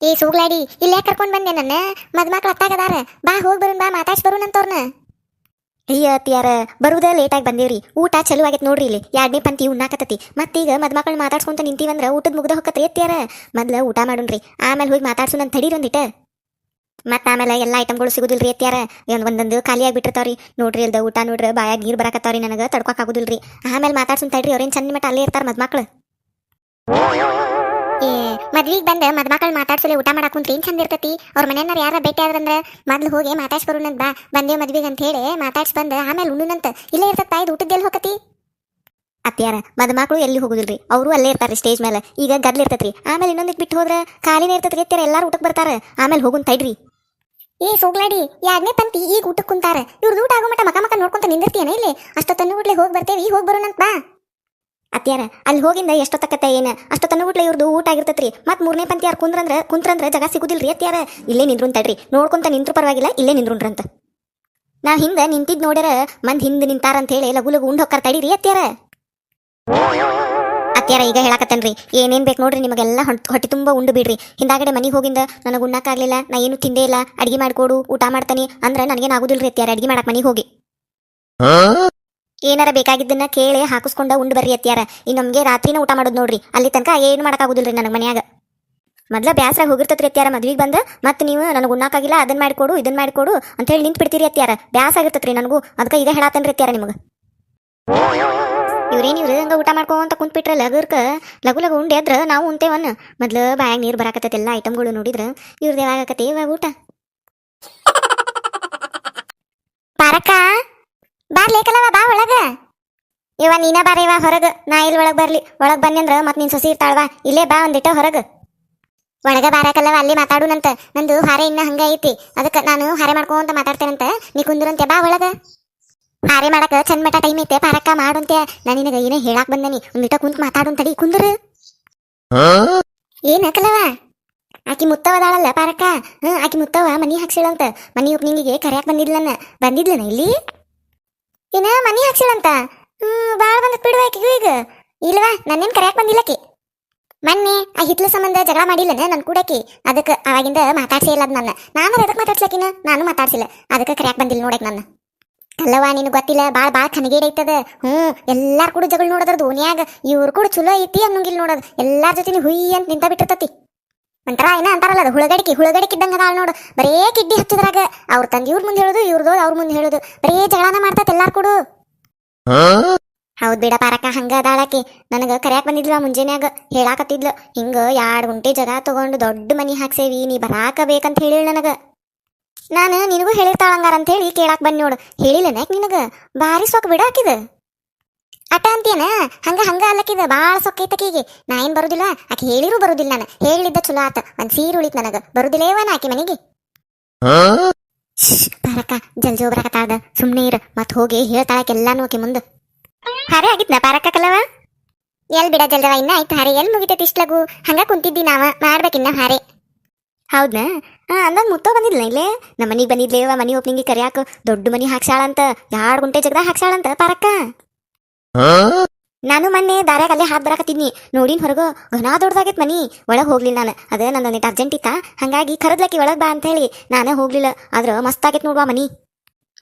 ಏ ಸೂಗ್ಲಾಡಿ ಇಲ್ಲೇ ಕರ್ಕೊಂಡ್ ಬಂದೆ ನನ್ನ ಮದ್ಮಕ್ಳು ಅತ್ತಾಗದಾರ. ಬಾ ಹೋಗಿ ಬರೋಣ, ಬಾ ಮಾತಾಡ್ಸಿ ಬರೋಣ ಅಂತವ್ರನ್ನ. ಅಯ್ಯ ಅತ್ತಿಯಾರ ಬರುದ ಲೇಟಾಗಿ ಬಂದೇವ್ರಿ. ಊಟ ಚಲೋ ಆಗೈತೆ ನೋಡ್ರಿ. ಇಲ್ಲಿ 2ನೇ ಪಂಕ್ತಿ ಉಣ್ಣಾಕತ್ತತಿ. ಮತ್ತೀಗ ಮದ್ಮಕ್ಳು ಮಾತಾಡ್ಸ್ಕೊಂತ ನಿಂತೀವಂದ್ರ ಊಟದ ಮುಗ್ದ ಹೊಕ್ಕತ್ರಿ ಅತ್ತಿಯಾರ. ಮೊದ್ಲ ಊಟ ಮಾಡುಣ್ರಿ, ಆಮೇಲೆ ಹೋಗಿ ಮಾತಾಡ್ಸು ಅಂತ ತಡೀರೊಂದಿಟ. ಮತ್ತ ಆಮೇಲೆ ಎಲ್ಲ ಐಟಮ್ಗಳು ಸಿಗುದಿಲ್ರಿ ಅತ್ತಿಯಾರ. ಒಂದೊಂದು ಖಾಲಿ ಆಗಿಬಿಟ್ಟಿರ್ತಾವ್ರಿ. ನೋಡ್ರಿ ಇಲ್ದ ಊಟ ನೋಡ್ರಿ ಬಾಯಾಗ ನೀರು ಬರಾಕತ್ತಾವ್ರಿ. ನನಗೆ ತಡ್ಕೊಕ್ ಆಗುದಿಲ್ರಿ. ಆಮೇಲೆ ಮಾತಾಡ್ಸುನ್ ತಡ್ರಿ, ಅವ್ರೇನ್ ಚಂದ ಮಟ್ಟ ಅಲ್ಲೇ ಇರ್ತಾರ ಮದ್ಮಕ್ಳು. ಏ ಮದ್ವಿಗೆ ಬಂದ ಮದ್ಮಕ್ಳು ಮಾತಾಡ್ಸಲೆ ಊಟ ಮಾಡಾಕ್ ಕುಂತ್ರಿ ಏನ್ ಚಂದ ಇರ್ತತಿ. ಅವ್ರ ಮನೆಯವ್ರ ಯಾರ ಭೇಟಿ ಆದ್ರಂದ್ರ ಮೊದ್ಲು ಹೋಗಿ ಮಾತಾಡ್ಸ್ ಬರೋಣಂತ. ಬಾ ಬಂದೇವ್ ಮದ್ವಿಗೆ ಅಂತ ಹೇಳಿ ಮಾತಾಡ್ಸ್ ಬಂದ ಆಮೇಲೆ ಉಣ್ಣುನಂತ. ಇಲ್ಲೇ ಇರ್ತತ್ತ ಇದು ಊಟದ ಎಲ್ಲಿ ಹೋಗತಿ. ಅತ್ತಿಯಾರ ಮದ್ಮಕ್ಳು ಎಲ್ಲಿ ಹೋಗುದಿಲ್ರಿ, ಅವರು ಅಲ್ಲೇ ಇರ್ತಾರ್ರಿ ಸ್ಟೇಜ್ ಮೇಲೆ. ಈಗ ಗದ್ಲಿ ಇರ್ತತ್ರಿ, ಆಮೇಲೆ ಇನ್ನೊಂದಿಟ್ ಬಿಟ್ಟು ಹೋದ್ರ ಖಾಲಿನೇ ಇರ್ತತ್ರಿ ಅತ್ತಿಯಾರ. ಎಲ್ಲಾರು ಊಟಕ್ಕೆ ಬರ್ತಾರ, ಆಮೇಲೆ ಹೋಗುನ್ ತಡ್ರಿ. ಏ ಸೋಗ್ಲಾಡಿ 2ನೇ ಪಂಕ್ತಿ ಈಗ ಊಟಕ್ಕೆ ಕುಂತಾರ. ಇವ್ರದ್ದು ಊಟ ಆಗೋ ಮಟ್ಟ ಮಕ ನೋಡ್ಕೊಂತ ನಿಂದಿರ್ತೀಯನ ಇಲ್ಲಿ. ಅಷ್ಟೊತ್ತನ್ನು ಊಟ್ಲೆ ಹೋಗಿ ಬರ್ತೇವಿ, ಹೋಗಿ ಬರೋಣಂತ ಬಾ. ಅತ್ಯಾರ ಅಲ್ಲಿ ಹೋಗಿಂದ ಎಷ್ಟೊತ್ತಕತ್ತೆ ಏನ ಅಷ್ಟೊತ್ತನ್ನು ಊಟ್ಲೆ ಇವ್ರದ್ದು ಊಟ ಆಗಿರ್ತತ್ರಿ. ಮತ್ 3ನೇ ಪಂಕ್ತಿ ಯಾರು ಕುಂತ್ರಂದ್ರ ಜಾಗ ಸಿಗುದಿಲ್ರಿ ಅತ್ಯಾರ. ಇಲ್ಲೇ ನಿಂದ್ರುನ್ ತಡ್ರಿ, ನೋಡ್ಕೊಂತ ನಿಂತ್ರು ಪರವಾಗಿಲ್ಲ, ಇಲ್ಲೇ ನಿಂದ್ರುನ್ರಂತ. ನಾ ಹಿಂದ ನಿಂತಿದ್ ನೋಡ್ಯಾರ ಮಂದ್ ಹಿಂದ್ ನಿಂತಾರಂತ ಹೇಳಿ ಲಗು ಲಗು ಉಂಡ್ ಹೊಕ್ಕಾರ ತಡೀರಿ ಅತ್ಯಾರ. ಅತ್ಯಾರ ಈಗ ಹೇಳಾಕತ್ತೇನ್ರಿ, ಏನೇನ್ ಬೇಕು ನೋಡ್ರಿ ನಿಮಗೆಲ್ಲ ಹೊಟ್ಟೆ ತುಂಬಾ ಉಂಡು ಬಿಡ್ರಿ. ಹಿಂದಾಗಡೆ ಮನಿಗೆ ಹೋಗಿಂದ ನನಗೆ ಉಣ್ಣಕ್ಕಾಗ್ಲಿಲ್ಲ, ನಾ ಏನು ತಿಂದೇ ಇಲ್ಲ, ಅಡಿಗೆ ಮಾಡ್ಕೊಡು ಊಟ ಮಾಡ್ತಾನೆ ಅಂದ್ರೆ ನನಗೇನು ಆಗುದಿಲ್ರಿ ಅತ್ಯಾರ. ಅಡಿಗೆ ಮಾಡಕ್ ಮನಿಗೆ ಹೋಗಿ ಏನಾರ ಬೇಕಾಗಿದ್ದನ್ನ ಕೇಳಿ ಹಾಕಿಸ್ಕೊಂಡ ಉಂಡು ಬರ್ರಿ ಅತ್ಯಾರ. ನಮ್ಗೆ ರಾತ್ರಿನ ಊಟ ಮಾಡೋದು ನೋಡ್ರಿ. ಅಲ್ಲಿ ತನಕ ಏನು ಮಾಡಕ್ಕಾಗುದಿಲ್ರಿ ನನಗೆ ಮನ್ಯಾಗ. ಮೊದ್ಲ ಬ್ಯಾಸ್ರಾಗ ಹೋಗಿರ್ತತ್ರಿ ಅತ್ಯಾರ ಮದ್ವಿಗೆ ಬಂದ. ಮತ್ತೆ ನೀವು ನನಗೆ ಉಣ್ಣಾಕಾಗಿಲ್ಲ, ಅದನ್ನ ಮಾಡಿಕೊಡು ಇದನ್ನ ಮಾಡಿಕೊಡು ಅಂತ ಹೇಳಿ ನಿಂತು ಬಿಡ್ತೀರಿ ಅತ್ಯಾರ. ಬ್ಯಾಸಾಗಿರ್ತತ್ರಿ ನನಗೂ. ಅದಕ್ಕೆ ಈಗ ಹೇಳಾತನ್ರಿ ಅತ್ಯಾರ ನಿಮಗೆ. ಇವ್ರೇನಿವ್ರು ಹಂಗ ಊಟ ಮಾಡ್ಕೊಂತ ಕುಂತ್ಬಿಟ್ರೆ ಲಗರ್ಕ ಲಗು ಲಗು ಉಂಡು ಎದ್ರ ನಾವು ಉಂತೇವನ್ನ. ಮೊದ್ಲು ಬಾಯಾಗ ನೀರು ಬರಾಕತ್ತೈತೆ ಎಲ್ಲ ಐಟಮ್ಗಳು ನೋಡಿದ್ರ. ಇವ್ರದ್ದು ಯಾವಾಗಕತ್ತೆ ಇವಾಗ ಊಟ. ಪಾರಕ್ಕ ಬಾರ್ಲೇಕಲ್ಲವ ಬಾ ಒಳಗ. ಇವ ನೀನ ಬಾರ ಇವ ಹೊರಗ, ನಾ ಇಲ್ಲಿ ಒಳಗ್ ಬರ್ಲಿ. ಒಳಗ್ ಬನ್ನಿ ಮತ್ ನೀನ್ ಸೊಸಿ ಇರ್ತಾಳ್ವಾ. ಇಲ್ಲೇ ಬಾ ಒಂದಿಟ್ಟ ಹೊರಗ. ಒಳಗ ಬಾರಕಲ್ಲವ ಅಲ್ಲಿ ಮಾತಾಡುನಂತ. ನಂದು ಹಾರೆ ಇನ್ನ ಹಂಗ ಐತಿ, ಅದಕ್ಕೆ ನಾನು ಹಾರೆ ಮಾಡ್ಕೊಂತ ಮಾತಾಡ್ತೇನಂತ. ನೀ ಕುಂದ್ರಂತೆ ಬಾ ಒಳಗ. ಹಾರೆ ಮಾಡಕ ಚಂದ ಮಟ ಟೈಮ್ ಐತೆ ಪಾರಕ್ಕ ಮಾಡುಂತೆ. ನಾನು ನಿನಗ ಏನೇ ಹೇಳಾಕ್ ಬಂದನಿ, ಒಂದಿಟ ಕುಂತ್ ಮಾತಾಡುನ್ ತಡಿ ಕುಂದ್ರು. ಏನ್ ಹಾಕಲವ ಆಕಿ ಮುತ್ತವದಾಳಲ್ಲ ಪಾರಕ್ಕ. ಆಕಿ ಮುತ್ತವ ಮನಿ ಹಾಕ್ಸಿಳಂತ. ಮನಿ ಓಪನಿಂಗಿಗೆ ಕರ್ಯಾಕ್ ಬಂದಿದ್ಲನ ಇಲ್ಲಿ. ಏನ ಮನಿ ಹಾಕ್ಸಿಳಂತ? ಬಾಳ ಬಂದತ್ ಬಿಡುವ ಆಕಿಗೂ ಈಗ. ಇಲ್ವಾ ನನ್ನೇನ್ ಕರ್ಯಾಕ್ ಬಂದಿಲ್ಲಕಿ. ಮೊನ್ನೆ ಆ ಹಿತ್ಲ ಸಂಬಂಧ ಜಗಳ ಮಾಡಿಲ್ಲನ ನನ್ ಕೂಡಕಿ. ಅದಕ್ಕೆ ಅವಾಗಿಂದ ಮಾತಾಡ್ಸೇ ಇಲ್ಲ ನನ್ನ. ನಾನು ಅದಕ್ಕೆ ಮಾತಾಡ್ಸ್ಲಕಿನ ನಾನು ಮಾತಾಡ್ಸಿಲ್ಲ. ಅದಕ್ಕೆ ಕರ್ಯಾಕ್ ಬಂದಿಲ್ಲ ನೋಡಕ್ ನನ್ನ. ಅಲ್ಲವಾ ನಿನಗೆ ಗೊತ್ತಿಲ್ಲ, ಬಾಳ ಖನಗೇಡೈತದ. ಎಲ್ಲಾರು ಕೂಡ ಜಗಳ ನೋಡೋದ್ರದ್ದು ಓನ್ಯಾಗ. ಇವ್ರು ಕೂಡ ಚಲೋ ಐತಿ ಅನ್ನೋಂಗಿಲ್ ನೋಡೋದು. ಎಲ್ಲಾರ ಜೊತೆ ಹುಯ್ ಅಂತ ನಿಂತ ಬಿಟ್ಟಿರ್ತತಿ. ಒಂಥರ ಏನ ಅಂತಾರಲ್ಲ ಅದು ಹುಳಗಡಿಕೆ ಇದ್ದಂಗ ಅದಾಳ ನೋಡು. ಬರೇ ಕಿಡ್ಡಿ ಹಚ್ಚದ್ರಾಗ ಅವ್ರ ತಂಗಿ ಇವ್ರ ಮುಂದೆ ಹೇಳುದು, ಇವ್ರದೋ ಅವ್ರ ಮುಂದೆ ಹೇಳುದು. ಬರೇ ಜಗಳನ ಮಾಡ್ತತ್ ಎಲ್ಲಾರು ಕೂಡ. ಹೌದ್ ಬಿಡ ಪಾರಕ್ಕ, ಹಂಗ ಅದಾಳಕಿ. ನನಗ ಕರ್ಯಾಕ್ ಬಂದಿದ್ಲ ಮುಂಜಾನ್ಯಾಗ. ಹೇಳಾಕತ್ತಿದ್ಲು ಹಿಂಗ 2 ಗುಂಟೆ ಜಾಗ ತಗೊಂಡು ದೊಡ್ಡ ಮನಿ ಹಾಕ್ಸೇವಿ, ನೀ ಬರಾಕ ಬೇಕಂತ ಹೇಳಿಳ ನನಗ. ನಾನು ನಿನಗೂ ಹೇಳಿರ್ತಾಳಂಗಾರ ಅಂತ ಹೇಳಿ ಕೇಳಾಕ್ ಬನ್ನಿ ನೋಡು. ಹೇಳಿಲ್ಲನ ನಿನಗ? ಬಾರಿ ಸೊಕ್ ಬಿಡ ಹಾಕಿದ ಅಟ ಅಂತೇನ. ಹಂಗ ಅಲ್ಲಕ್ಕಿದ ಬಾಳ ಸೊಕ್ಕೈತಕೀಗೆ. ನಾ ಏನ್ ಬರುದಿಲ್ಲ, ಆಕಿ ಹೇಳಿರೂ ಬರುದಿಲ್ಲ. ನಾನು ಹೇಳಿದ್ದ ಚಲೋ ಆತ. ಒಂದ್ ಸೀರೆ ಉಳಿತ್ ನನಗ. ಬರುದಿಲ್ಲೇವನ ಆಕಿ ಮನೆಗೆ. ಪಾರಕ್ಕ ಜಲ್ಜೋ ಬರಕತ್ತಾದ, ಸುಮ್ನೆ ಇರ. ಮತ್ ಹೋಗಿ ಹೇಳ್ತಾಳಕ್ಕೆಲ್ಲಾನು ಆಕಿ ಮುಂದೆ. ಹಾರೆ ಆಗಿತ್ನ ಪಾರಕ್ಕ ಕಲವ? ಎಲ್ ಬಿಡ ಜಲ್ದವ, ಇನ್ನ ಆಯ್ತು ಹಾರೆ. ಎಲ್ ಮುಗಿತೈತಿ ಇಷ್ಟ್ಲಗು? ಹಂಗ ಕುಂತಿದ್ದಿ ನಾವ ಮಾಡ್ಬೇಕಿನ್ನ ಹಾರೆ. ಹೌದಾ? ಅಂದಾಗ ಮುತ್ತೋ ಬಂದಿದ್ಲ ಇಲ್ಲೇ ನಮ್ಮ ಮನಿಗೆ ಬಂದಿದ್ಲೇವ. ಮನಿ ಓಪನಿಂಗ್ ಕರ್ಯಾಕ ದೊಡ್ಡ ಮನಿ ಹಾಕ್ಸಾಳಂತ. 2 ಗುಂಟೆ ಜಗದ ಹಾಕ್ಸಾಳಂತ ಪಾರಕ್ಕ. ನಾನು ಮೊನ್ನೆ ದಾರ್ಯಾಗ ಅಲ್ಲೇ ಹಾತ್ ಬರಾಕತ್ತಿದ್ನಿ, ನೋಡಿನ್ ಹೊರಗ ಘನ ದೊಡ್ಡದಾಗೈತ್ ಮನಿ. ಒಳಗ್ ಹೋಗ್ಲಿಲ್ಲ ನಾನು. ಅದ ನಂದೊಂದಿಟ್ಟು ಅರ್ಜೆಂಟ್ ಇತ್ತ, ಹಂಗಾಗಿ ಕರದ್ಲಕ್ಕಿ ಒಳಗ್ ಬಾ ಅಂತ ಹೇಳಿ ನಾನೇ ಹೋಗ್ಲಿಲ್ಲ. ಆದ್ರ ಮಸ್ತ್ ಆಗೈತ್ ನೋಡ್ವಾ ಮನಿ.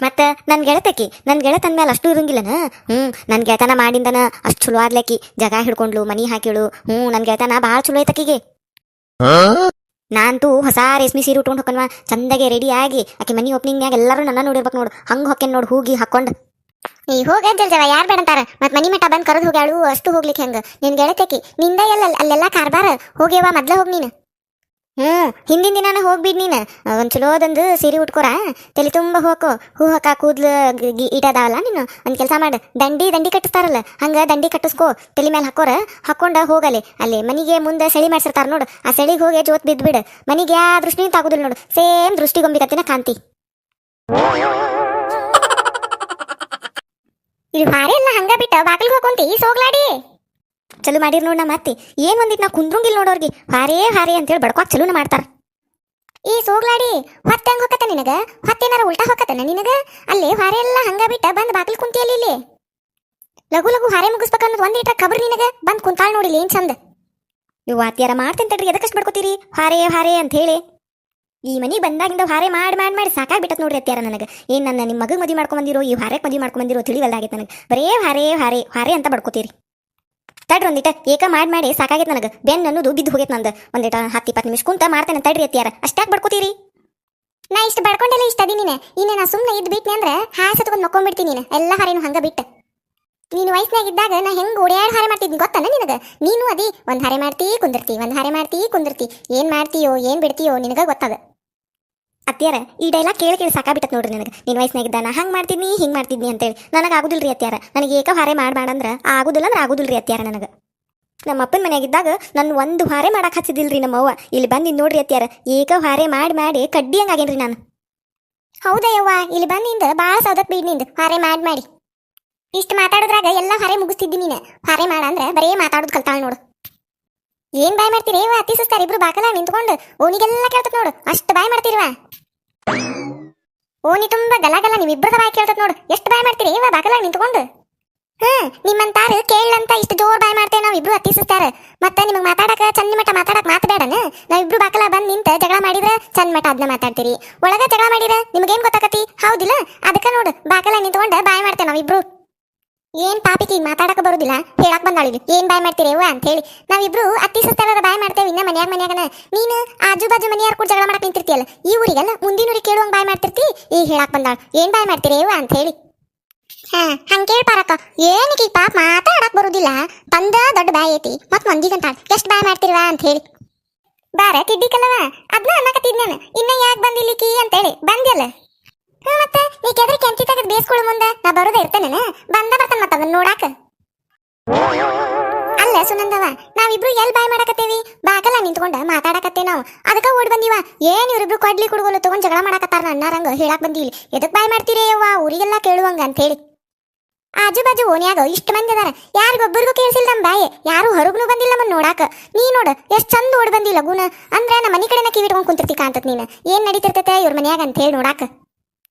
ಮತ್ತ ನನ್ ಗೆಳತನ್ ಮೇಲೆ ಅಷ್ಟು ಇರಂಗಿಲ್ಲನ. ನನ್ ಗೆಳತನ ಮಾಡಿಂದನ ಅಷ್ಟು ಚಲೋ ಆದ್ಲಕ್ಕಿ. ಜಾಗ ಹಿಡ್ಕೊಂಡ್ಲು, ಮನಿ ಹಾಕಿಳು. ನನ್ ಗೆಳತನ ಬಾಳ ಚಲೋ ಐತಕಿಗೆ. ನಾನಂತೂ ಹೊಸ ರೇಷ್ಮೆ ಸೀರೆ ಉಟ್ಕೊಂಡು ಹೊಕ್ಕನ್ವಾ ಚಂದಗೆ ರೆಡಿ ಆಗಿ. ಆಕಿ ಮನಿ ಓಪನಿಂಗ್ನಾಗ ಎಲ್ಲರೂ ನನ್ನ ನೋಡಿರ್ಬೇಕು ನೋಡು. ಹಂಗ ಹೊಕ್ಕೇನ್ ನೋಡು ಹೂಗಿ ಹಾಕೊಂಡ್. ಈ ಹೋಗ ಜಲ್ಜವ ಯಾರು ಬೇಡಂತಾರ. ಮತ್ ಮನಿ ಮಠ ಬಂದ್ ಕರೆದು ಹೋಗ್ಯಾಳು. ಅಷ್ಟು ಹೋಗ್ಲಿಕ್ಕೆ ಹೆಂಗ ನಿನ್ ಗೆಳತಕಿ ನಿಂದ ಎಲ್ಲ ಅಲ್ಲೆಲ್ಲ ಕಾರ್ಬಾರ. ಹೋಗ್ಯವ ಮೊದ್ಲ ಹೋಗ್ ನೀನು. ಹಿಂದಿನ ದಿನಾನ ಹೋಗ್ಬಿಡ್ ನೀನು. ಒಂದ್ ಚಲೋದೊಂದು ಸೀರೆ ಉಟ್ಕೋರ, ತಲೆ ತುಂಬ ಹೂ ಹಾಕ ಕೂದ್ಲು ಇಟದಾವಲ್ಲ. ನೀನು ಒಂದ್ ಕೆಲಸ ಮಾಡು, ದಂಡಿ ಕಟ್ಟಿಸ್ತಾರಲ್ಲ ಹಂಗ ದಂಡಿ ಕಟ್ಟಿಸ್ಕೋ. ತಲೆ ಮೇಲೆ ಹಾಕೊಂಡ ಹೋಗಲಿ. ಅಲ್ಲಿ ಮನಿಗೆ ಮುಂದೆ ಸೆಳಿ ಮಾಡ್ಸಿರ್ತಾರ ನೋಡು, ಆ ಸೆಳಿಗೆ ಹೋಗಿ ಜೋತ್ ಬಿದ್ಬಿಡು. ಮನಿಗೆ ಯಾ ದೃಷ್ಟಿ ತಾಗುದಿಲ್ಲ ನೋಡು. ಸೇಮ್ ದೃಷ್ಟಿಗೊಂಬಿ ಕತ್ತಿನ ಕಾಂತಿ. ಇಲ್ಲಿ ಹಾರೆ ಎಲ್ಲ ಹಂಗ ಬಿಟ್ಟ ಬಾಗಿಲ್ಗೆ ಹೋಗ್ಕೊಂತಿ ಸೋಗ್ಲಾಡಿ. ಚಲೋ ಮಾಡಿರ್ ನೋಡ್. ನಮ್ಮ ಅತ್ತಿ ಏನ್ ಒಂದಿಟ್ ನಾ ಕುಂದ್ರಂಗಿಲ್ಲ ನೋಡೋರ್ಗಿ. ಹಾರೇ ಅಂತೇಳಿ ಬಡ್ಕೋಕ್ ಚಲೋನ ಮಾಡ್ತಾರ. ಈ ಸೋಗ್ಲಾಡಿ ಹೊತ್ತೆ ಹೆಂಗ್ ಹೊಕ್ಕತ್ತ ನಿನಗ? ಹೊತ್ತೇನಾರ ಉಲ್ಟಾ ಹೊಕ್ಕತ್ತನ ನಿನಗ? ಅಲ್ಲಿ ಹಾರೆ ಎಲ್ಲ ಹಂಗ ಬಿಟ್ಟ ಬಂದ್ ಬಾಗಿಲ್ ಕುಂತಿಯಲ್ಲಿ. ಇಲ್ಲಿ ಲಗು ಹಾರೆ ಮುಗಿಸ್ಬೇಕನ್ನೋದು ಒಂದಿಟ್ರ ಖಬರ್ ನಿನಗ. ಬಂದ್ ಕುಂತಾಳ್ ನೋಡಿಲಿ ಏನ್ ಚಂದ. ಇವು ಅತ್ಯಾರ ಮಾಡ್ತೇನೆ ತಡ್ರಿ, ಎದಕ್ಕಷ್ಟು ಬಡ್ಕೋತೀರಿ ಹಾರೇ ಹಾರೇ ಅಂತ ಹೇಳಿ. ಈ ಮನೆಗೆ ಬಂದಾಗಿಂದ ಹಾರೆ ಮಾಡಿ ಮಾಡಿ ಮಾಡಿ ಸಾಕಾಗ್ಬಿಟ್ಟತ್ ನೋಡ್ರಿ ಅತ್ಯಾರ ನನಗೆ. ಏನು ನನ್ನ ನಿಮ್ಮ ಮಗ ಮದುವೆ ಮಾಡ್ಕೊಂಬಂದಿರೋ ಈ ಹಾರೆಗೆ ಮದುವೆ ಮಾಡ್ಕೊಂಬಂದಿರೋ ತಿಳಿವಲ್ಲಾಗೈತೆ ನನಗೆ. ಬರೇ ಹಾರೇ ಹಾರೇ ಹಾರೇ ಅಂತ ಬಡ್ಕೋತೀರಿ. ತಡ್ರಿ ಒಂದಿಟ ಏಕ ಮಾಡಿ ಸಾಕಾಗೈತೆ ನನಗೆ. ಬೆನ್ ಅನ್ನೋದು ಬಿದ್ದು ಹೋಗೈತೆ ನಂದು. ಒಂದಿಟ 10-20 ನಿಮಿಷ ಕುಂತ ಮಾಡ್ತೇನೆ ತಡ್ರಿ ಅತ್ಯಾರ. ಅಷ್ಟಾಗಿ ಬಡ್ಕೋತೀರಿ? ನಾ ಇಷ್ಟು ಬಡ್ಕೊಂಡೆಲ್ಲ ಇಷ್ಟ ಅದಿ ನೀನು. ಇನ್ನು ನಾ ಸುಮ್ಮನೆ ಇದ್ದು ಬಿಟ್ನಿ ಅಂದ್ರೆ ಹಾಸು ತಗೊಂಡು ಮಕ್ಕೊಂಡ್ಬಿಡ್ತೀನಿ ನೀನು. ಎಲ್ಲ ಹಾರೇನು ಹಂಗೆ ಬಿಟ್ಟು ನೀನು ವಯಸ್ಸಿನಾಗಿದ್ದಾಗ ನಾ ಹೆಂಗೆ ಓಡ್ಯಾಡ್ ಹಾರೆ ಮಾಡ್ತಿದ್ನಿ ಗೊತ್ತಾನ ನಿನಗೆ? ನೀನು ಅದಿ ಒಂದು ಹಾರೆ ಮಾಡ್ತೀ ಕುಂದಿರ್ತಿ, ಒಂದು ಹಾರೆ ಮಾಡ್ತೀ ಕುಂದಿರ್ತಿ. ಏನು ಮಾಡ್ತೀಯೋ ಏನು ಬಿಡ್ತೀಯೋ ನಿನಗೆ ಗೊತ್ತದ. ಅತ್ಯಾರ ಈ ಡೈಲಾಗ್ ಕೇಳಿ ಸಾಕಾಗ್ಬಿಟ್ಟತ್ ನೋಡ್ರಿ ನನಗೆ. ನೀನು ವಯಸ್ಸಿನಾಗಿದ್ದ ನಾ ಹಂಗೆ ಮಾಡ್ತಿದ್ನಿ ಹಿಂಗೆ ಮಾಡ್ತಿದ್ನಿ ಅಂತೇಳಿ. ನನಗೆ ಆಗುದಿಲ್ರಿ ಅತ್ಯಾರ. ನನಗೆ ಏಕ ಹಾರೆ ಮಾಡಂದ್ರೆ ಆಗುದಿಲ್ಲ ಅಂದ್ರೆ ಆಗುದಿಲ್ರಿ ಅತ್ಯಾರ ನನಗೆ. ನಮ್ಮ ಅಪ್ಪನ ಮನೆಯಾಗಿದ್ದಾಗ ನನ್ನ ಒಂದು ಹಾರೆ ಮಾಡಕ್ಕೆ ಹಚ್ಚಿದಿಲ್ರಿ ನಮ್ಮವ್ವ. ಇಲ್ಲಿ ಬಂದಿದ್ದು ನೋಡ್ರಿ ಅತ್ಯಾರ, ಏಕ ಹಾರೆ ಮಾಡಿ ಮಾಡಿ ಕಡ್ಡಿ ಹಂಗಾಗೇನ್ರಿ ನಾನು. ಹೌದಾ ಯವ್ವ, ಇಲ್ಲಿ ಬಂದಿಂದ ಭಾಳ ಸೌದತ್ ಬೀಡ್ ಹಾರೆ ಮಾಡಿ ಇಷ್ಟು ಮಾತಾಡೋದ್ರಾಗ ಎಲ್ಲ ಹಾರೆ ಮುಗಿಸ್ತಿದ್ದಿ ನೀನು. ಹಾರೆ ಮಾಡ ಅಂದ್ರೆ ಬರೇ ಮಾತಾಡೋದು ಕಲ್ತಾಳ ನೋಡು. ಏನ್ ಬಾಯ್ ಮಾಡ್ತೀರಿ ಯವ್ವ? ಅತಿ ಸುಸ್ತಾರ ಇಬ್ರು ಬಾಕಲ ನಿಂತ್ಕೊಂಡು ಓನಿಗೆಲ್ಲ ಕೇಳ್ತತ್ ನೋಡು. ಅಷ್ಟು ಬಾಯ್ ಮಾಡ್ತೀರಿವ. ಓನಿ ತುಂಬಾ ಗಲಗಲ ನೀವಿಬ್ರದ ಬಾಯ್ ಕೇಳ್ತತ್ ನೋಡು. ಎಷ್ಟು ಬಾಯ್ ಮಾಡ್ತೀರಿ ಯವ್ವ ಬಾಕಲ ನಿಂತ್ಕೊಂಡು? ನಿಮ್ಮಂತಾರು ಕೇಳಂತ ಇಷ್ಟು ಜೋರ್ ಬಾಯ್ ಮಾಡ್ತೇವೆ ನಾವಿಬ್ರು ಅತಿ ಸುಸ್ತಾರ. ಮತ್ತೆ ನಿಮಗೆ ಮಾತಾಡಕ ಚಂದ ಮಟ್ಟ ಮಾತಾಡಕ್ ಮಾತು ಬೇಡನ? ನಾವಿಬ್ರು ಬಾಕಲ ಬಂದ್ ನಿಂತ ಜಗಳ ಮಾಡಿದ್ರ ಚಂದ ಮಟ್ಟ ಅದನ್ನ ಮಾತಾಡ್ತೀರಿ. ಒಳಗ ಜಗಳ ಮಾಡಿದ್ರ ನಿಮ್ಗೇನ್ ಗೊತ್ತಾಕತಿ? ಹೌದಿಲ್ಲ? ಅದಕ್ಕ ನೋಡು ಬಾಕಲ ನಿಂತ್ಕೊಂಡ ಬಾಯ್ ಮಾಡ್ತೇವೆ ನಾವಿಬ್ರು. ಏನ್ ಪಾಪಿಕಿ ಮಾತಾಡಕ ಬರುದಿಲ್ಲ ಹೇಳಕ್ ಬಂದಾಳಿವಿ. ಏನ್ ಬಾಯ್ ಮಾಡ್ತೀರೇವ ಅಂತ ಹೇಳಿ. ನಾವಿಬ್ರು ಅತಿ ಸುಸ್ತಾರ ಬಾಯ್ ಮಾಡ್ತೇವೆ. ಇನ್ನ ಮನ್ಯಾಗನ ನೀನು ಆಜು ಬಾಜು ಮನೆಯಾರ ಕೂಡ ಜಗಳ ಮಾಡಕ್ ನಿಂತಿರ್ತಿಯಲ್ಲ. ಈ ಊರಿಗೆಲ್ಲ ಮುಂದಿನ ಊರಿಗೆ ಕೇಳುವಂಗ್ ಬಾಯ್ ಮಾಡ್ತಿರ್ತಿ. ಈಗ ಹೇಳಕ್ ಬಂದಾಳ ಏನ್ ಬಾಯ್ ಮಾಡ್ತೀರೇವ ಅಂತ ಹೇಳಿ. ಹಂಗ ಕೇಳ್ಪಾರಕ್ಕ. ಏನಕ್ಕೆ ಈ ಪಾಪ ಮಾತಾಡಕ್ ಬರುದಿಲ್ಲ? ಬಂದ ದೊಡ್ಡ ಬಾಯ್ ಐತಿ ಮತ್ ಮಂದಿಗಂತಾಳ ಎಷ್ಟ್ ಬಾಯ್ ಮಾಡ್ತಿರ್ವಾ ಅಂತ ಹೇಳಿ. ಬಾರ ತಿಡ್ಡಿಕಲ್ಲವ ಅದ್ನ ಅನ್ನಕತ್ತಿದ್ ನಾನು. ಇನ್ನ ಯಾಕೆ ಬಂದಿಲ್ಲಿಕಿ ಅಂತೇಳಿ ಬಂದ್ಯಲ್ಲ. ಮತ್ತೆ ನೀ ಕೆದ್ರಿ ಕೆಂಚಿ ತೆಗೆದು ಬೇಸ್ಕೊಳ್ಳು ಮುಂದೆ. ನಾ ಬರೋದೇ ಇರ್ತೇನೆ ಬರ್ತಾನ ಮತ್ತ ಅದನ್ನ ನೋಡಾಕ. ಅಲ್ಲ ಸುನಂದವ, ನಾವಿಬ್ರು ಎಲ್ ಬಾಯ್ ಮಾಡಕತ್ತೇವಿ? ಬಾಕಲ್ಲ ನಿಂತ್ಕೊಂಡ ಮಾತಾಡಕತ್ತೇವ್ ನಾವು. ಅದಕ್ಕ ಓಡ್ ಬಂದಿವ. ಏನ್ ಇವ್ರಿಬ್ರು ಕೊಡ್ಲಿ ಕುಡುಗೋಲು ತಗೊಂಡ್ ಜಗಳ ಮಾಡಕತ್ತಾರ ಅನ್ನಾರಂಗ ಹೇಳಾಕ್ ಬಂದಿವಿ. ಎದಕ್ ಬಾಯ್ ಮಾಡ್ತೀರಿ ಯವ್ವ ಊರಿಗೆಲ್ಲ ಕೇಳುವಂಗ ಅಂತ ಹೇಳಿ. ಆಜು ಬಾಜು ಓನ್ಯಾಗ ಇಷ್ಟ ಮಂದಿ ಅದಾರ, ಯಾರಿಗೊಬ್ಬರಿಗೂ ಕೇಳಿಸಿಲ್ಲ ನಮ್ ಬಾಯ್. ಯಾರು ಹೊರಗ್ನು ಬಂದಿಲ್ಲ ನಮ್ಮನ್ನ ನೋಡಾಕ. ನೀ ನೋಡ ಎಷ್ಟ್ ಚಂದ ಓಡ್ ಬಂದಿ ಲಗುನ. ಅಂದ್ರ ನಮ್ಮ ಮನಿ ಕಡೆನ ಕಿವಿಟ್ಕೊಂಡ್ ಕುಂತಿರ್ತಿ ಕಾಂತತ್ ನೀನ್. ಏನ್ ನಡೀತಿರ್ತೈತೆ ಇವ್ರ ಮನ್ಯಾಗ ಅಂತ ಹೇಳಿ ನೋಡಾಕ.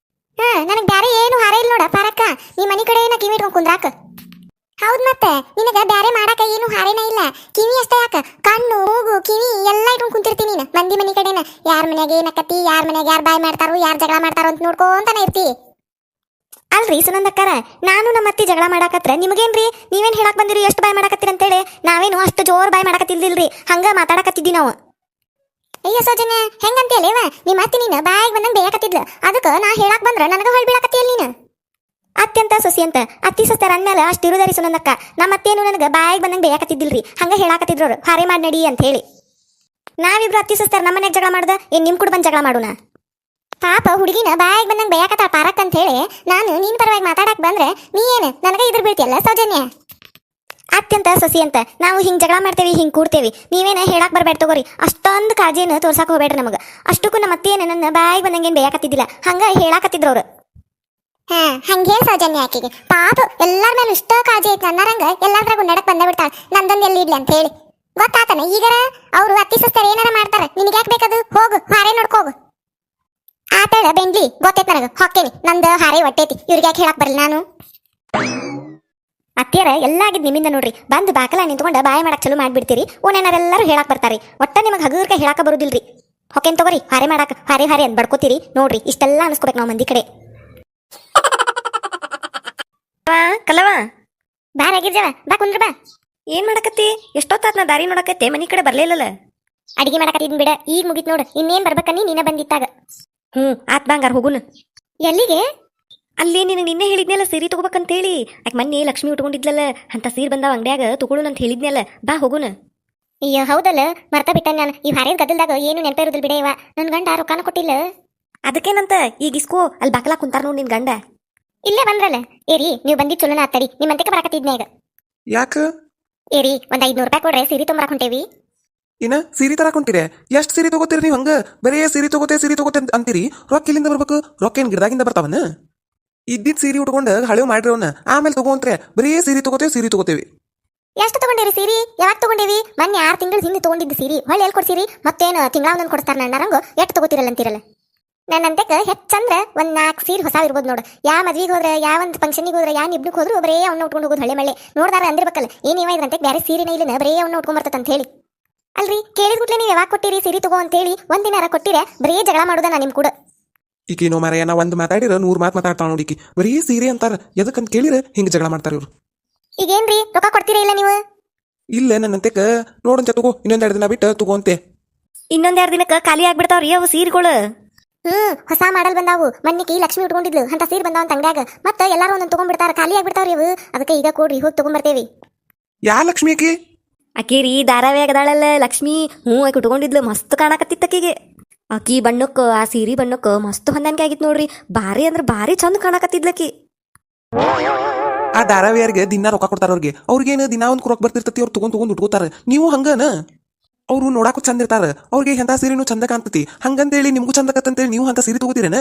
ನನಗ್ ಬ್ಯಾರೆ ಏನು ಹಾರ ಇಲ್ಲ ನೋಡ ಪಾರಕ್ಕ. ನೀ ಮನಿ ಕಡೆ ಏನ ಕಿವಿ ಇಟ್ಕೊಂಡ್ ಕುಂದ್ರಾಕ. ಹೌದ್ ಮತ್ತೆ ನಿನಗ ಬ್ಯಾರೆ ಮಾಡಾಕ ಏನು ಹಾರೇನ ಇಲ್ಲ. ಕಿವಿ ಅಷ್ಟೇ ಯಾಕ, ಕಣ್ಣು ಮೂಗು ಕಿವಿ ಎಲ್ಲ ಇಟ್ಕೊಂಡ್ ಕುಂತಿರ್ತೀನಿ ನೀನು ಮಂದಿ ಮನಿ ಕಡೆನ. ಯಾರ ಮನ್ಯಾಗ ಏನಕತಿ, ಯಾರ ಮನ್ಯಾಗ ಯಾರು ಬಾಯ್ ಮಾಡ್ತಾರೋ, ಯಾರು ಜಗಳ ಮಾಡ್ತಾರೋ ಅಂತ ನೋಡ್ಕೊಂತಾನೆ ಇರ್ತಿ. ಅಲ್ರಿ ಸುನಂದಕ್ಕಾರ, ನಾನು ನಮ್ಮ ಅತ್ತಿ ಜಗಳ ಮಾಡಾಕತ್ರ ನಿಮಗೇನ್ರಿ? ನೀವೇನ್ ಹೇಳಕ್ ಬಂದಿರಿ ಎಷ್ಟು ಬಾಯ್ ಮಾಡಾಕತ್ತೀರಿ ಅಂತೇಳಿ? ನಾವೇನು ಅಷ್ಟು ಜೋರ್ ಬಾಯ್ ಮಾಡಾಕತ್ತಿಲ್ದಿಲ್ರಿ, ಹಂಗ ಮಾತಾಡಕತ್ತಿದ್ದಿ ನಾವು. ಅಯ್ಯ ಸೌಜನ್ಯ ಹೆಂಗಂತೇಳಿವ? ನಿಮ್ಮ ಅತ್ತಿ ನೀನು ಬಾಯಿಗೆ ಬಂದಂಗ ಬೇಯಕತ್ತಿದ್ಲ. ಅದಕ್ಕ ನಾ ಹೇಳಾಕ್ ಬಂದ್ರ ನನಗ ಹೊಳ್ ಬೀಳಕತ್ತಿಯಲ್ಲ ನೀನು. ಅತ್ಯಂತ ಸೊಸಿ ಅಂತ ಅತ್ತಿ ಸಸ್ತಾರ ಅಂದ್ಮೇಲೆ ಅಷ್ಟು ಇರುದಾರಿ ಸುನಂದಕ್ಕ. ನಮ್ಮ ಅತ್ತೇನು ನನಗೆ ಬಾಯಿಗೆ ಬಂದಂಗೆ ಬೇಯಕತ್ತಿದ್ದಿಲ್ರಿ, ಹಂಗ ಹೇಳಾಕತ್ತಿದ್ರು ಹಾರೆ ಮಾಡಿ ನಡಿ ಅಂತ ಹೇಳಿ. ನಾವಿಬ್ರು ಅತ್ತಿ ಸಸ್ತಾರ ನಮ್ಮ ಮನೆಯಾಗ ಜಗಳ ಮಾಡ್ದ ಏನ್ ನಿಮ್ ಕೂಡ ಬಂದ್ ಜಗಳ ಮಾಡೋಣ? ಪಾಪ ಹುಡುಗಿನ ಬಾಯಿಗೆ ಬಂದಂಗ ಬೇಯಕತ್ತಾಳ ಪಾರಕ್ ಅಂತ ಹೇಳಿ ನಾನು ನೀನ್ ಪರವಾಗಿ ಮಾತಾಡಕ್ ಬಂದ್ರೆ ನೀ ಏನು ನನಗ ಇದ್ರ ಬೀಳ್ತಿಯಲ್ಲ ಸೌಜನ್ಯ. ಅತ್ಯಂತ ಸೊಸಿ ಅಂತ ನಾವು ಹಿಂಗ್ ಜಗಳ ಮಾಡ್ತೇವಿ, ಹಿಂಗ್ ಕೂಡ್ತೇವಿ. ನೀವೇನ ಹೇಳಾಕ್ ಬರ್ಬೇಡ ತಗೋರಿ. ಅಷ್ಟೊಂದು ಕಾಳಜಿನ ತೋರ್ಸಾಕ ಹೋಗ್ಬೇಡ್ರಿ ನಮಗ. ಅಷ್ಟಕ್ಕೂ ನಮ್ಮ ಅತ್ತೇನ ನನ್ನ ಬಾಯಿಗೆ ಬಂದಂಗೇನ್ ಬೇಯಕತ್ತಿದ್ದಿಲ್ಲ, ಹಂಗ ಹೇಳಾಕತ್ತಿದ್ರು ಅವ್ರು. ಹಂಗೆ ಸೌಜನ್ಯ ಆಕಿಗೆ ಪಾಪ ಎಲ್ಲಾರ ಮೇಲೂ ಇಷ್ಟ ಕಾಳಜಿ ಐತಿ ಅನ್ನರಂಗ ಎಲ್ಲಾದ್ರಾಗೂ ನಡಕ್ ಬಂದ ಬಿಡ್ತಾಳ ನಂದೊಂದು ಎಲ್ಲಿ ಇಡ್ಲಿ ಅಂತ ಹೇಳಿ. ಗೊತ್ತಾತನ ಈಗರ ಅವ್ರು ಅತ್ತಿ ಸಸ್ತಾರ ಏನಾರ ಮಾಡ್ತಾರ, ನಿನಗೆ ಯಾಕೆ ಬೇಕದು? ಹೋಗು ಹಾರೆ ನೋಡ್ಕೋಗು. ಆತಳ ಬೆಂಡ್ಲಿ ಗೊತ್ತೈತ್ ನನಗ, ಹೊಕ್ಕೇನಿ ನಂದು ಹಾರೆ ಹೊಟ್ಟೈತಿ. ಇವ್ರಿಗೆ ಯಾಕೆ ಹೇಳಕ್ ಬರಲ್ಲ ನಾನು? ಅತ್ತಿಯರ ಎಲ್ಲ ಆಗಿದ್ ನಿಮ್ಮಿಂದ ನೋಡ್ರಿ. ಬಂದು ಬಾಕಲ ನಿಂತ್ಕೊಂಡ ಬಾಯ್ ಮಾಡಕ್ ಚಲೋ ಮಾಡ್ಬಿಡ್ತೀರಿ. ಓನೇನಾರೆಲ್ಲರೂ ಹೇಳಾಕ್ ಬರ್ತಾರಿ. ಒಟ್ಟ ನಿಮಗೆ ಹಗುರ್ಕ ಹೇಳಾಕ ಬರುದಿಲ್ರಿ. ಹೊಕ್ಕೇನ್ ತಗೋರಿ ಹಾರೆ ಮಾಡಾಕ. ಹಾರೆ ಹಾರೆ ಅಂತ ಬಡ್ಕೋತೀರಿ ನೋಡ್ರಿ. ಇಷ್ಟೆಲ್ಲ ಅನ್ಸ್ಕೋಬೇಕು ನಾವು ಮಂದಿ ಕಡೆ. ಕಲವ ಬಾರಾಗಿರ್ಜವ ಬಾ ಕುಂದ್ರ ಬಾ. ಏನ್ ಮಾಡಕತ್ತಿ? ಎಷ್ಟೊತ್ತಾತ್ ನಾ ದಾರಿ ನೋಡಕತ್ತೆ, ಮನಿ ಕಡೆ ಬರ್ಲಿಲ್ಲಲ್ಲ. ಅಡಿಗೆ ಮಾಡಕತ್ತಿದ್ನ ಬಿಡ, ಈಗ ಮುಗಿತ್ ನೋಡು. ಇನ್ನೇನ್ ಬರ್ಬೇಕನ್ನಿ ನೀನ ಬಂದಿತ್ತಾಗ. ಆತ್ ಬಾಂಗಾರ ಹೋಗುನು. ಎಲ್ಲಿಗೆ? ಅಲ್ಲಿ ನಿನಗೆ ನಿನ್ನೆ ಹೇಳಿದ್ನಲ್ಲ ಸೀರೆ ತಗೋಬೇಕಂತೇಳಿ. ಯಾಕೆ ಮೊನ್ನೆ ಲಕ್ಷ್ಮಿ ಉಟ್ಕೊಂಡಿದ್ಲಲ್ಲ, ಅಂತ ಸೀರೆ ಬಂದಾವ ಅಂಗಡ್ಯಾಗ ತಗೊಳುನ್ ಅಂತ ಹೇಳಿದ್ನಲ್ಲ. ಬಾ ಹೋಗುನು. ಅಯ್ಯೋ ಹೌದಲ್ಲ, ಮರ್ತ ಬಿಟ್ಟ ನಾನು. ಈ ಹಾರೇದ್ ಗದಲ್ದಾಗ ಏನು ನೆನಪ ಇರುದಿಲ್ಲ ಬಿಡ ಇವ. ನನ್ ಗಂಡ ರೊಕ್ಕನ ಕೊಟ್ಟಿಲ್ಲ. ಅದಕ್ಕೇನಂತ ಈಗ ಇಸ್ಕೋ. ಅಲ್ಲಿ ಬಾಕಲಾ ಕುಂತಾರ ನೋಡಿ ನಿನ್ ಗಂಡ. ಇಲ್ಲೇ ಬಂದ್ರಲ್ಲ. ಏರಿ ನೀವು ಬಂದಿದ್ ಚಲೋನ ಆತಡಿ. ನಿಮ್ಮಂತಕ್ಕೆ ಬರಾಕತ್ತಿದ್ನ ಈಗ. ಯಾಕ? ಏರಿ ಒಂದ್ 500 ರೂಪಾಯಿ ಕೊಡ್ರೆ ಸೀರೆ ತೊಂಬರಕ್ ಹೊಂಟೇವಿ. ಇನ್ನ ಸೀರೆ ತರಾಕ್ ಹೊಂಟಿರಿ? ಎಷ್ಟ್ ಸೀರೆ ತಗೋತೀರಿ ನೀವು? ಹಂಗ ಬರೇ ಸೀರೆ ತಗೋತೆ ಅಂತೀರಿ. ರೊಕ್ಕ ಇಲ್ಲಿಂದ ಬರ್ಬೇಕು? ರೊಕ್ಕ ಏನ್ ಗಿಡದಾಗಿಂದ ಬರ್ತಾವನ? ಇದ್ದಿದ್ ಸೀರೆ ಉಟ್ಕೊಂಡು ಹಳೆವ್ ಮಾಡ್ರಿವನ್ನ ಆಮೇಲೆ ತಗೋಂತ್ರೆ ಬರೀ ಸೀರೆ ತಗೋತೇವಿ. ಎಷ್ಟು ತಗೊಂಡಿರಿ ಸೀರಿ? ಯಾವಾಗ ತಗೊಂಡೇವಿ? ಮೊನ್ನೆ 6 ತಿಂಗಳು ಹಿಂದೆ ತಗೊಂಡಿದ್ದು ಸೀರಿ ಹೊಳ್ಳಿ ಎಲ್ಲಿ ಕೊಡ್ಸಿರಿ? ಮತ್ತೇನು ತಿಂಗಳ ಒಂದೊಂದು ಕೊಡ್ತಾರ ನನ್ನರಂಗು. ಎಷ್ಟು ತಗೋತಿರಲ್ಲ ಅಂತಿರಲ್ಲ. ನನ್ನಂತೆಕ ಹೆಚ್ಚಂದ್ರ ಒಂದ್ 4 ಸೀರೆ ಹೊಸ ಇರ್ಬೋದು ನೋಡು. ಯಾವ ಮದ್ವಿಗೆ ಹೋದ್ರೆ, ಯಾವ ಒಂದು ಫಂಕ್ಷನಿಗೆ ಹೋದ್ರೆ, ಯಾವ ನಿಬ್ನಕ್ಕೆ ಹೋದ್ರು ಬರೇ ಅವನ್ನ ಉಟ್ಕೊಂಡು ಹೋಗೋದು ಹಳೆ ಮಳೆ ನೋಡ್ದಾರ ಅಂದಿರ್ಬೇಕಲ್ಲ. ಏನಿವ ಇದ್ರಂತೆ ಬೇರೆ ಸೀರೆನೇ ಇಲ್ಲ, ಬರೇ ಅವನ್ನ ಉಟ್ಕೊಂಡ್ ಬರ್ತಂತ ಹೇಳಿ. ಅಲ್ರಿ ಕೇಳಿದ ಕೂಡಲೇ ನೀವು ಯಾವಾಗ ಕೊಟ್ಟಿರಿ ಸೀರೆ ತಗೋ ಅಂತೇಳಿ ಒಂದಿನಾರ ಕೊಟ್ಟಿರೆ ಬರೀ ಜಗಳ ಮಾಡೋದ ನಾ ನಿಮ್ ಕೂಡ. ಈಕಿ ನೋ ಮಾರಾಯ, ನಾ ಒಂದು ಮಾತಾಡಿರ 100 ಮಾತು ಮಾತಾಡ್ತಾಳ ನೋಡಿಕಿ. ಬರೀ ಸೀರೆ ಅಂತಾರ, ಎದಕ್ಕಂತ ಕೇಳಿರ ಹಿಂಗೆ ಜಗಳ ಮಾಡ್ತಾರ ಇವ್ರು. ಈಗೇನ್ರಿ ರೊಕ್ಕ ಕೊಡ್ತೀರಾ ಇಲ್ಲ ನೀವು? ಇಲ್ಲ ನನ್ನಂತೆಕ ನೋಡಂತೆ ತಗೋ, ಇನ್ನೊಂದೆರಡು ದಿನ ಬಿಟ್ಟು ತಗೋಂತೆ. ಇನ್ನೊಂದೆರಡು ದಿನಕ್ಕೆ ಖಾಲಿ ಆಗ್ಬಿಡ್ತಾವ್ರಿ ಅವು ಸೀರೆಗಳು. ಹೊಸ ಮಾಡಲ್ ಬಂದಾವು. ಮನ್ನಿಕಿ ಲಕ್ಷ್ಮಿ ಉಟ್ಕೊಂಡಿದ್ಲು ಅಂತ ಸೀರೆ ಬಂದಾವ ಅಂತ ಅಂಗಡ್ಯಾಗ. ಮತ್ತೆ ಎಲ್ಲಾರು ಒಂದೊಂದು ತಗೊಂಡ್ಬಿಡ್ತಾರ, ಖಾಲಿ ಆಗ್ಬಿಡ್ತಾವ್ರಿ ಅವು. ಅದಕ್ಕೆ ಈಗ ಕೊಡ್ರಿ, ಹೋಗಿ ತಗೊಂಡ್ಬರ್ತೇವಿ. ಯಾ ಲಕ್ಷ್ಮಿ ಆಕಿ? ಆಕಿ ಧಾರಾವಾಹಿ ಅದಾಳಲ್ಲ ಲಕ್ಷ್ಮಿ. ಆಕಿ ಉಟ್ಕೊಂಡಿದ್ಲು, ಮಸ್ತ್ ಕಾಣಕತ್ತಿತ್ತು ಆಕಿಗೆ. ಆಕಿ ಬಣ್ಣಕ್ಕೆ, ಆ ಸೀರೆ ಬಣ್ಣಕ್ಕೆ ಮಸ್ತ್ ಹೊಂದಾಣಿಕೆ ಆಗಿತ್ತು ನೋಡ್ರಿ. ಭಾರಿ ಅಂದ್ರೆ ಭಾರಿ ಚಂದ ಕಾಣಕತ್ತಿದ್ಲಕಿ. ಆ ಧಾರಾವಾಹಿಯರಿಗೆ ದಿನ ರೊಕ್ಕ ಕೊಡ್ತಾರ ಅವ್ರಿಗೇನು ದಿನ ಒಂದು ರೊಕ್ಕ ಬರ್ತಿರ್ತತಿ, ಅವ್ರು ತಗೊಂಡ್ ಉಟ್ಕೋತಾರ. ನೀವು ಹಂಗನ? ಅವ್ರು ನೋಡಾಕು ಚಂದ ಇರ್ತಾರ, ಅವ್ರಿಗೆ ಎಂತ ಸೀರೆನೂ ಚಂದ ಕಾಣ್ತತಿ. ಹಂಗಂತೇಳಿ ನಿಮ್ಗೂ ಚಂದ ಕತ್ತಂತೇಳಿ ನೀವು ಅಂತ ಸೀರೆ ತಗೋತೀರೇನ?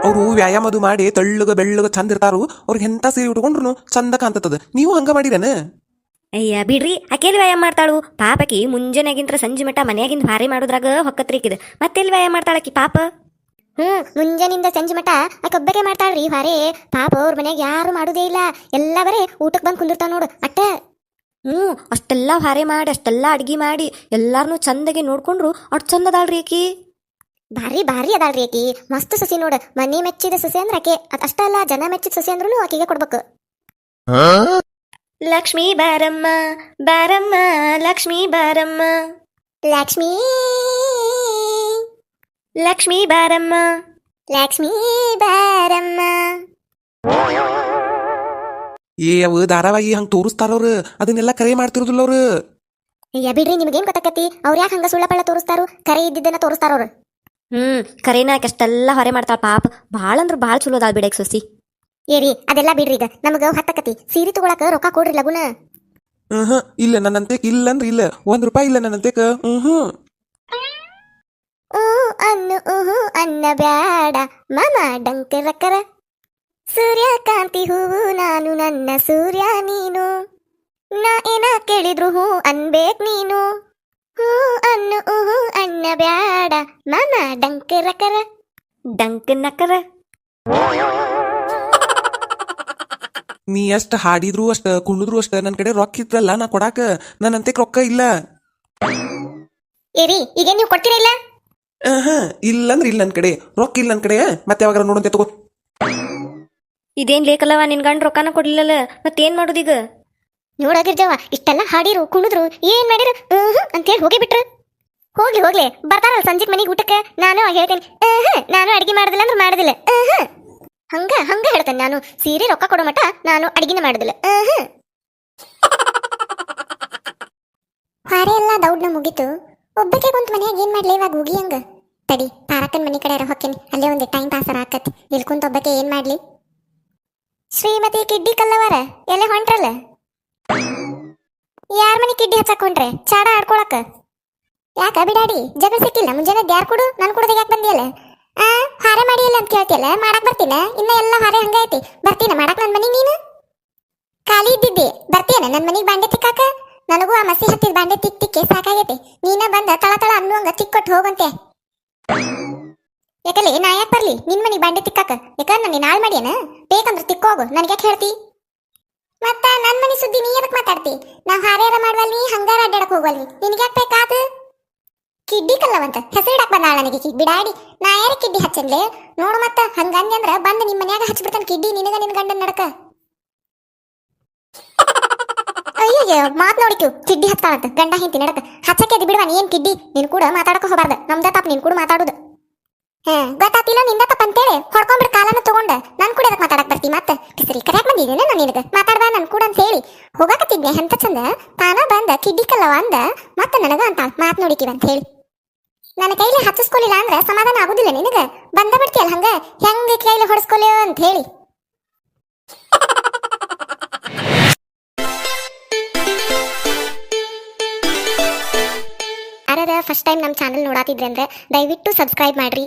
ಅವರು ವ್ಯಾಯಾಮದು ಮಾಡಿ ತೆಳ್ಳಗ ಬೆಳ್ಳಗ ಚಂದ ಇರ್ತಾರು, ಅವ್ರಿಗೆ ಎಂತ ಸೀರೆ ಉಟ್ಕೊಂಡ್ರು ಚಂದ ಕಾಣ್ತದ. ನೀವು ಹಂಗ ಮಾಡಿರೇನ? ಅಯ್ಯ ಬಿಡ್ರಿ, ಆಕೆಲ್ಲಿ ವ್ಯಾಯಾಮ ಮಾಡ್ತಾಳು ಪಾಪಕಿ. ಮುಂಜಾನೆಗಿಂತ ಸಂಜೆ ಮಟ್ಟ ಮನೆಯಾಗಿಂದ ಭಾರಿ ಮಾಡೋದ್ರಾಗ ಹೊಕ್ಕತ್ರಿಕಿದ. ಮತ್ತೆಲ್ಲಿ ವ್ಯಾಯಾಮ ಮಾಡ್ತಾಳಕಿ ಪಾಪ? ಮುಂಜಾನಿಂದ ಸಂಜೆ ಮಟ್ಟ ಆಕೆ ಒಬ್ಬಕ್ಕೆ ಮಾಡ್ತಾಳ್ರಿ ಭಾರಿ. ಪಾಪ ಅವ್ರ ಮನ್ಯಾಗ ಯಾರು ಮಾಡುದೇ ಇಲ್ಲ, ಎಲ್ಲ ಬರೇ ಊಟಕ್ಕೆ ಬಂದು ಕುಂದಿರ್ತಾವ ನೋಡು ಅಟ್ಟ. ಅಷ್ಟೆಲ್ಲ ಭಾರಿ ಮಾಡಿ, ಅಷ್ಟೆಲ್ಲ ಅಡ್ಗಿ ಮಾಡಿ ಎಲ್ಲಾರನು ಚಂದಗೆ ನೋಡ್ಕೊಂಡ್ರು ಅಷ್ಟ್ ಚಂದ ಅದಾಳ್ರಿ ಆಕಿ. ಭಾರಿ ಭಾರಿ ಅದಾಳ್ರಿ ಆಕಿ, ಮಸ್ತ್ ಸೊಸಿ ನೋಡು. ಮನೆ ಮೆಚ್ಚಿದ ಸೊಸೆ ಅಂದ್ರೆ ಆಕೆ. ಅಷ್ಟ ಅಲ್ಲ, ಜನ ಮೆಚ್ಚಿದ ಸೊಸೆ ಅಂದ್ರೂ ಆಕಿಗೆ ಕೊಡ್ಬೇಕು. ಲಕ್ಷ್ಮೀ ಬಾರಮ್ಮ ಬಾರಮ್ಮ, ಲಕ್ಷ್ಮೀ ಬಾರಮ್ಮ, ಲಕ್ಷ್ಮೀ ಲಕ್ಷ್ಮೀ ಬಾರಮ್ಮ, ಲಕ್ಷ್ಮೀ ಬಾರಮ್ಮ. ಅವು ಧಾರಾವಾಹಿ ಹಂಗ ತೋರಿಸ್ತಾರವ್ರು, ಅದನ್ನೆಲ್ಲ ಕರೆ ಮಾಡ್ತಿರೋದಿಲ್ಲ ಅವ್ರು. ಅಯ್ಯ ಬಿಡ್ರಿ, ನಿಮ್ಗೇನ್ ಗೊತ್ತಾಕತಿ? ಅವ್ರ ಯಾಕೆ ಹಂಗ ಸುಳ್ಳಪಳ್ಳ ತೋರಿಸ್ತಾರು? ಕರೆ ಇದ್ದಿದ್ದನ್ನ ತೋರಿಸ್ತಾರ ಅವ್ರು. ಕರೆನ ಅಷ್ಟೆಲ್ಲ ಹೊರೆ ಮಾಡ್ತಾಳ ಪಾಪ. ಭಾಳ ಅಂದ್ರ ಭಾಳ ಚಲೋ ಅದಾಳ ಬಿಡಕ್ ಸೊಸಿ. ಏರಿ ಅದೆಲ್ಲ ಬಿಡ್ರಿ, ಈಗ ನಮಗ ಹೊತ್ತಕತಿ. ಸೀರೆ ತಗೊಳಕ ರೊಕ್ಕ ಕೊಡ್ರಿ ಲಗುನ. ಇಲ್ಲ ನನ್ನಂತೆಕ್ ಇಲ್ಲ ಅಂದ್ರ ಇಲ್ಲ, ₹1 ಇಲ್ಲ ನನ್ನಂತೆಕ. ಅನ್ನ ಬ್ಯಾಡ ಮಮ ಡಂಕರಕರ. ಸೂರ್ಯಕಾಂತಿ ಹೂವು ನಾನು, ನನ್ನ ಸೂರ್ಯ ನೀನು. ನಾ ಏನ ಕೇಳಿದ್ರು ಹೂ ಅನ್ಬೇಕ್ ನೀನು. ಅನ್ನ ಬ್ಯಾಡ ಮಮ ಡಂಕರಕರ, ಡಂಕ ನಕರ. ನೀ ಅಷ್ಟ ಹಾಡಿದ್ರು ಅಷ್ಟ ಕುಣಿದ್ರು ಅಷ್ಟ ನನ್ನ ಕಡೆ ರೊಕ್ಕ ಇದ್ರಲ್ಲ ನಾ ಕೊಡಾಕ. ನನ್ನಂತೆಕ್ ರೊಕ್ಕ ಇಲ್ಲ. ಏರಿ ಈಗ ನೀವು ಕೊಡ್ತೀರಾ ಇಲ್ಲ? ಇಲ್ಲಂದ್ರ ಇಲ್ಲ, ನನ್ ಕಡೆ ರೊಕ್ಕ ಇಲ್ಲ. ನನ್ ಕಡೆ ಮತ್ತೆ ಯಾವಾಗ ನೋಡಂತೆ ತಗೋ. ಇದೇನ್ ಲೇಕಲ್ಲವ, ನಿನ್ ಗಂಡ ರೊಕ್ಕನ ಕೊಡ್ಲಿಲ್ಲಲ್ಲ, ಮತ್ತೇನ್ ಮಾಡೋದೀಗ? ನೋಡಾಗಿರ್ಜವ, ಇಷ್ಟೆಲ್ಲ ಹಾಡಿರು ಕುಣಿದ್ರು ಏನ್ ಮಾಡಿರು ಅಂತೇಳಿ ಹೋಗಿ ಬಿಟ್ರು. ಹೋಗ್ಲಿ ಹೋಗ್ಲಿ, ಬರ್ತಾರಲ್ಲ ಸಂಜೆಗ್ ಮನೆಗೆ ಊಟಕ್ಕೆ. ನಾನು ಹೇಳ್ತೇನೆ, ನಾನು ಅಡಿಗೆ ಮಾಡುದಿಲ್ಲ ಅಂದ್ರೆ ಮಾಡುದಿಲ್ಲ. ಹಂಗ ಹಂಗ ಹೇಳ್ತೇನೆ ನಾನು. ಸೀರೆ ರೊಕ್ಕ ಕೊಡೋ ಮಟ ನಾನು ಅಡಿಗೆನ ಮಾಡುದಿಲ್ಲ. ಹಾರೆ ಎಲ್ಲ ದೌಡ್ನ ಮುಗಿತು. ಒಬ್ಬಕ್ಕೆ ಕುಂತ ಮನ್ಯಾಗ ಏನ್ ಮಾಡ್ಲಿ ಇವಾಗ ಹೋಗಿ ಹಂಗ. ತಡಿ, ತಾರಕನ್ ಮನಿ ಕಡೆ ಹೊಕ್ಕೇನಿ, ಅಲ್ಲೇ ಒಂದು ಟೈಮ್ ಪಾಸರ್ ಆಕತ್. ಇಲ್ಲಿ ಕುಂತ ಒಬ್ಬಕ್ಕೆ ಏನ್ ಮಾಡ್ಲಿ? ಶ್ರೀಮತಿ ಕಿಡ್ಡಿ ಕಲ್ಲವರ ಎಲ್ಲೇ ಹೊಂಟ್ರಲ್ಲ? ಯಾರ ಮನಿ ಕಿಡ್ಡಿ ಹಚ್ಚಕ್ ಹೊಂಟ್ರೆ? ಚಾಡ ಆಡ್ಕೊಳಕ? ಯಾಕ ಬಿಡಾಡಿ, ಜಗಳ ಸಿಕ್ಕಿಲ್ಲ ಮುಂಜಾನೆ ಯಾರು ಕೊಡು? ನನ್ ಕೊಡೋದಾಗ ಯಾಕೆ ಬಂದಿಯಲ್ಲ? ಹಾರೆ ಮಾಡಿ ಇಲ್ಲ ಅಂತ ಕೇಳ್ತಿಯಲ್ಲ, ಮಾಡಕ್ ಬರ್ತೀನ? ಇನ್ನ ಎಲ್ಲ ಹಾರೆ ಹಂಗ ಐತಿ, ಬರ್ತೀನ ಮಾಡಕ್ ನನ್ ಮನಿಗ್? ನೀನು ಖಾಲಿ ಇದ್ದಿದ್ದಿ, ಬರ್ತೀಯನ ನನ್ ಮನಿಗ್ ಬಾಂಡೆ ತಿಕ್ಕಾಕ? ನನಗೂ ಆ ಮಸಿ ಹತ್ತಿದ ಬಾಂಡೆ ತಿಕ್ಕಿ ಸಾಕಾಗೈತಿ. ನೀನ ಬಂದ ತಳ ತಳ ಅನ್ನುವಂಗ ತಿಕ್ಕೊಟ್ಟು ಹೋಗಂತೆ. ಯಾಕಲ್ಲಿ ನಾ ಯಾಕೆ ಬರ್ಲಿ ನಿನ್ ಮನಿಗ್ ಬಾಂಡೆ ತಿಕ್ಕಾಕ? ಯಾಕ ನನ್ನ ನಾಳ್ ಮಾಡ್ಯಾನ? ಬೇಕಂದ್ರ ತಿಕ್ಕೋಗು, ನನ್ಗ್ಯಾಕೆ ಹೇಳ್ತಿ? ಮತ್ತ ನನ್ ಮನಿ ಸುದ್ದಿ ನೀ ಎದಕ್ ಮಾತಾಡ್ತಿ? ನಾವ್ ಹಾರ್ಯಾರ ಮಾಡ್ವಲ್ವಿ, ಹಂಗಾರ ಅಡ್ಡಾಡಕ್ ಹೋಗ್ವಲ್ವಿ, ನಿನ್ಗ್ಯಾಕ್ ಬೇಕಾದ? ಕಿಡ್ಡಿ ಕಲ್ಲವಂತ ಹೆಸರು ಇಡಕ್ ಬಂದಾಳ ನನಗೆ ಬಿಡಾಡಿ. ನಾ ಯಾರ ಕಿಡ್ಡಿ ಹಚ್ಚನ್ಲೆ? ನೋಡು ಮತ್ತ ಹಂಗಂದಿ ಅಂದ್ರ ಬಂದ್ ನಿಮ್ ಮನ್ಯಾಗ ಹಚ್ಬಿಡ್ತಾನ ಕಿಡ್ಡಿ, ನಿನಗ ನಿನ್ ಗಂಡನ್ ನಡಕ. ಅಯ್ಯಯ್ಯ, ಮಾತ್ ನೋಡಿಕ್ಯು ಕಿಡ್ಡಿ ಹಚ್ತಾಳಂತ ಗಂಡ ಹಿಂತಿ ನಡಕ. ಹಚ್ಚಕ್ಕೆ ಅದು ಬಿಡುವ, ಏನ್ ಕಿಡ್ಡಿ? ನೀನ್ ಕೂಡ ಮಾತಾಡಕ ಹೋಗ್ಬಾರ್ದ, ನಮ್ದ ತಪ್ಪ ನೀನ್ ಕೂಡ ಮಾತಾಡುದು. ಗೊತ್ತಾತಿಲ್ಲ ನಿಂದ ತಪ್ಪ ಅಂತೇಳಿ ಹೊಡ್ಕೊಂಡ್ಬಿಡ್ ಕಾಲನ ತಗೊಂಡ ನನ್ ಕೂಡ ಅದಕ್ಕೆ ಮಾತಾಡಕ್ ಬರ್ತಿ. ಮತ್ತೆ ಕಿಸರಿ ಕರ್ಯಾಕ್ ಬಂದಿದ್ದೇನೆ ನಾನು ನಿನಗ ಮಾತಾಡ್ಬಾ ನನ್ ಕೂಡ ಅಂತ ಹೇಳಿ ಹೋಗಾಕತ್ತಿದ್ನೆ. ಎಂತ ಚಂದ ತಾನ ಬಂದ ಕಿಡ್ಡಿ ಕಲ್ಲವ ಅಂದ, ಮತ್ತೆ ನನಗ ಅಂತ ಮಾತ್ ನೋಡಿಕಿವ ಅಂತ ಹೇಳಿ. ನನ್ನ ಕೈಲಿ ಹಚ್ಚಿಸ್ಕೊಲಿಲ್ಲ ಅಂದ್ರೆ ಸಮಾಧಾನ ಆಗುದಿಲ್ಲ ನಿನಗ? ಬಂದ ಬಿಡ್ತಿಯಲ್ಲ ಹಂಗ, ಹೆಂಗ ಕೈಲಿ ಹೊಡ್ಸ್ಕೊಲಿ ಅಂತ ಹೇಳಿ. ಯಾರ ಫಸ್ಟ್ ಟೈಮ್ ನಮ್ಮ ಚಾನಲ್ ನೋಡಾತಿದ್ರೆ ಅಂದ್ರೆ ದಯವಿಟ್ಟು ಸಬ್ಸ್ಕ್ರೈಬ್ ಮಾಡ್ರಿ.